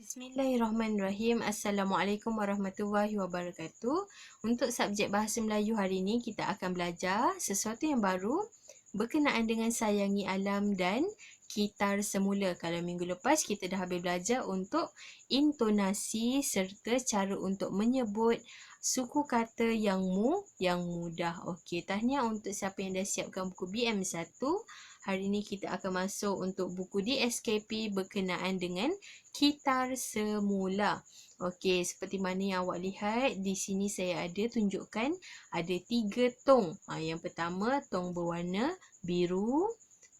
Bismillahirrahmanirrahim. Assalamualaikum warahmatullahi wabarakatuh. Untuk subjek Bahasa Melayu hari ini, kita akan belajar sesuatu yang baru berkenaan dengan sayangi alam dan kitar semula. Kalau minggu lepas, kita dah habis belajar untuk intonasi serta cara untuk menyebut suku kata yang mudah. Okey, tahniah untuk siapa yang dah siapkan buku BM1. Hari ini kita akan masuk untuk buku DSKP berkenaan dengan kitar semula. Okey, seperti mana yang awak lihat, di sini saya ada tunjukkan ada 3 tong. Yang pertama, tong berwarna biru.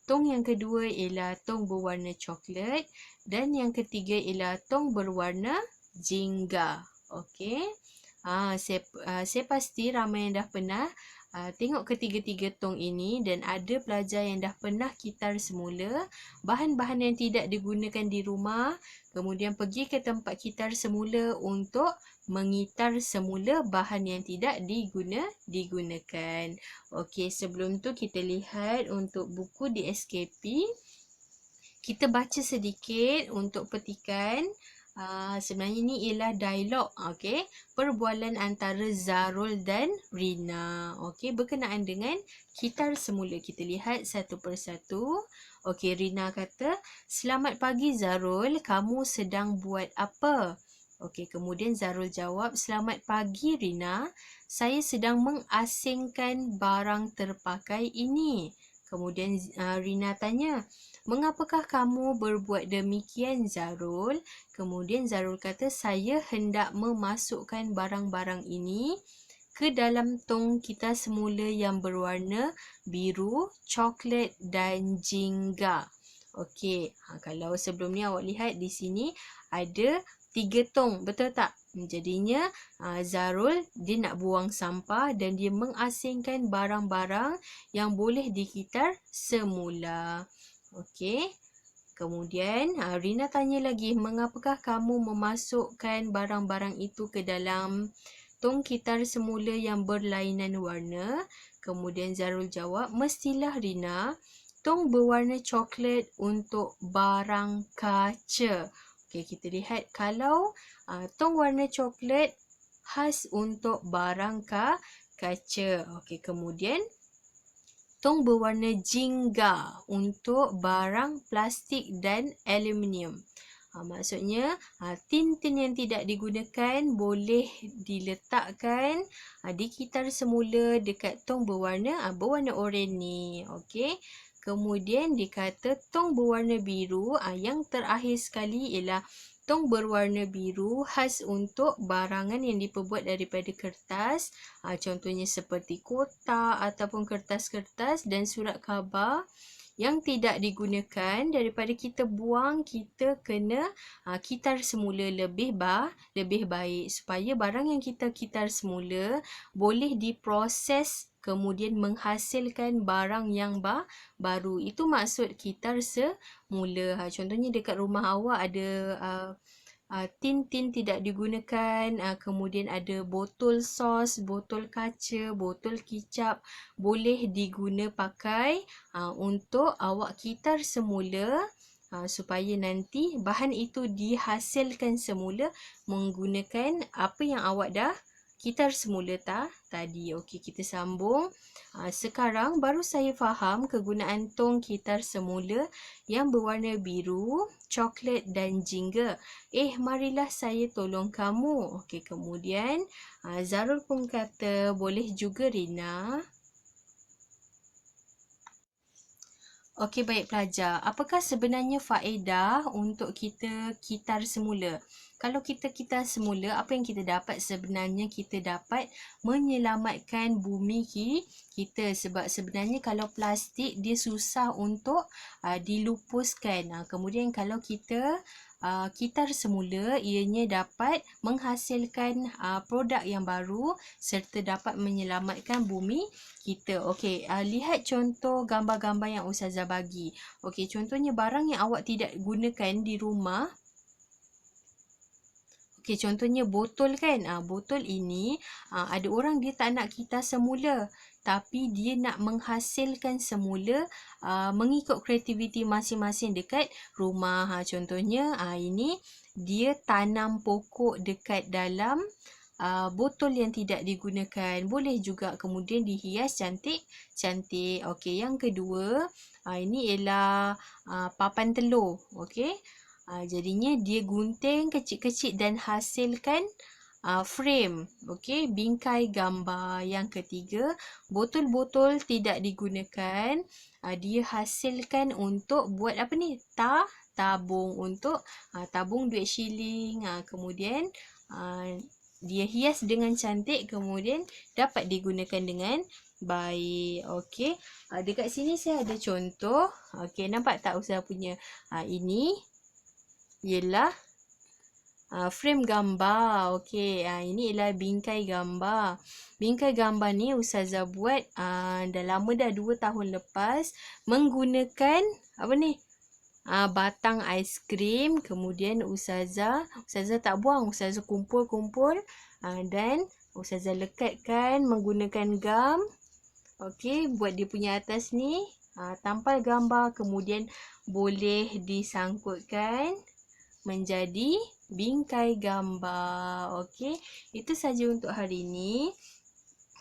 Tong yang kedua ialah tong berwarna coklat. Dan yang ketiga ialah tong berwarna jingga. Okey. Saya pasti ramai yang dah pernah tengok ketiga-tiga tong ini dan ada pelajar yang dah pernah kitar semula bahan-bahan yang tidak digunakan di rumah, kemudian pergi ke tempat kitar semula untuk mengitar semula bahan yang tidak digunakan. Okey, sebelum tu kita lihat untuk buku di SKP. Kita baca sedikit untuk petikan. Sebenarnya ini ialah dialog, okey, perbualan antara Zarul dan Rina, okey, berkenaan dengan kitar semula. Kita lihat satu persatu. Okey, Rina kata, "Selamat pagi Zarul, kamu sedang buat apa?" Okey, kemudian Zarul jawab, "Selamat pagi Rina, saya sedang mengasingkan barang terpakai ini." Kemudian Rina tanya, "Mengapakah kamu berbuat demikian Zarul?" Kemudian Zarul kata, "Saya hendak memasukkan barang-barang ini ke dalam tong kita semula yang berwarna biru, coklat dan jingga." Okey, kalau sebelum ni awak lihat di sini ada 3 tong, betul tak? Jadinya Zarul dia nak buang sampah dan dia mengasingkan barang-barang yang boleh dikitar semula. Okey. Kemudian Rina tanya lagi, "Mengapakah kamu memasukkan barang-barang itu ke dalam tong kitar semula yang berlainan warna?" Kemudian Zarul jawab, "Mestilah Rina, tong berwarna coklat untuk barang kaca." Okey, kita lihat kalau tong warna coklat khas untuk barang kaca. Okey, kemudian tong berwarna jingga untuk barang plastik dan aluminium. Maksudnya tin-tin yang tidak digunakan boleh diletakkan di kitar semula dekat tong berwarna oranye ni. Okey. Kemudian dikata tong berwarna biru, yang terakhir sekali ialah tong berwarna biru khas untuk barangan yang diperbuat daripada kertas. Contohnya seperti kotak ataupun kertas-kertas dan surat khabar yang tidak digunakan. Daripada kita buang, kita kena kitar semula lebih baik supaya barang yang kita kitar semula boleh diproses kemudian menghasilkan barang yang baru. Itu maksud kitar semula. Contohnya dekat rumah awak ada tin-tin tidak digunakan, kemudian ada botol sos, botol kaca, botol kicap, boleh diguna pakai untuk awak kitar semula supaya nanti bahan itu dihasilkan semula menggunakan apa yang awak dah kitar semula tadi. Okey, kita sambung. Sekarang baru saya faham kegunaan tong kitar semula yang berwarna biru, coklat dan jingga. Marilah saya tolong kamu. Okey, kemudian Zarul pun kata, "Boleh juga Rina." Okey, baik pelajar. Apakah sebenarnya faedah untuk kita kitar semula? Kalau kita kitar semula, apa yang kita dapat? Sebenarnya kita dapat menyelamatkan bumi kita. Sebab sebenarnya kalau plastik, dia susah untuk dilupuskan. Kemudian kalau kita kitar semula, ianya dapat menghasilkan produk yang baru serta dapat menyelamatkan bumi kita. Okey, lihat contoh gambar-gambar yang Ustazah bagi. Okey, contohnya barang yang awak tidak gunakan di rumah. Okey, contohnya botol kan. Botol ini ada orang dia tak nak kitar semula, tapi dia nak menghasilkan semula mengikut kreativiti masing-masing dekat rumah. Contohnya ini dia tanam pokok dekat dalam botol yang tidak digunakan. Boleh juga kemudian dihias cantik-cantik. Okey, yang kedua, ini ialah papan telur. Okey. Jadinya dia gunting kecil-kecil dan hasilkan frame. Okey, bingkai gambar. Yang ketiga, botol-botol tidak digunakan. Dia hasilkan untuk buat apa ni? Tabung untuk tabung duit shilling. Kemudian dia hias dengan cantik, kemudian dapat digunakan dengan baik. Okey. Dekat sini saya ada contoh. Okey, nampak tak Ustazah punya? Ini ialah frame gambar. Okey, ini ialah bingkai gambar. Bingkai gambar ni Ustazah buat dah lama dah, 2 tahun lepas, menggunakan apa ni? Batang aiskrim. Kemudian Ustazah tak buang, Ustazah kumpul-kumpul dan Ustazah lekatkan menggunakan gam. Okey, buat dia punya atas ni tampal gambar, kemudian boleh disangkutkan menjadi bingkai gambar. Okey, itu saja untuk hari ini.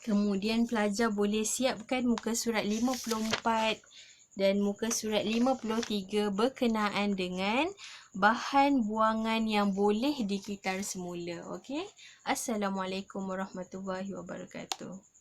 Kemudian pelajar boleh siapkan muka surat 54 dan muka surat 53 berkenaan dengan bahan buangan yang boleh dikitar semula. Okey. Assalamualaikum warahmatullahi wabarakatuh.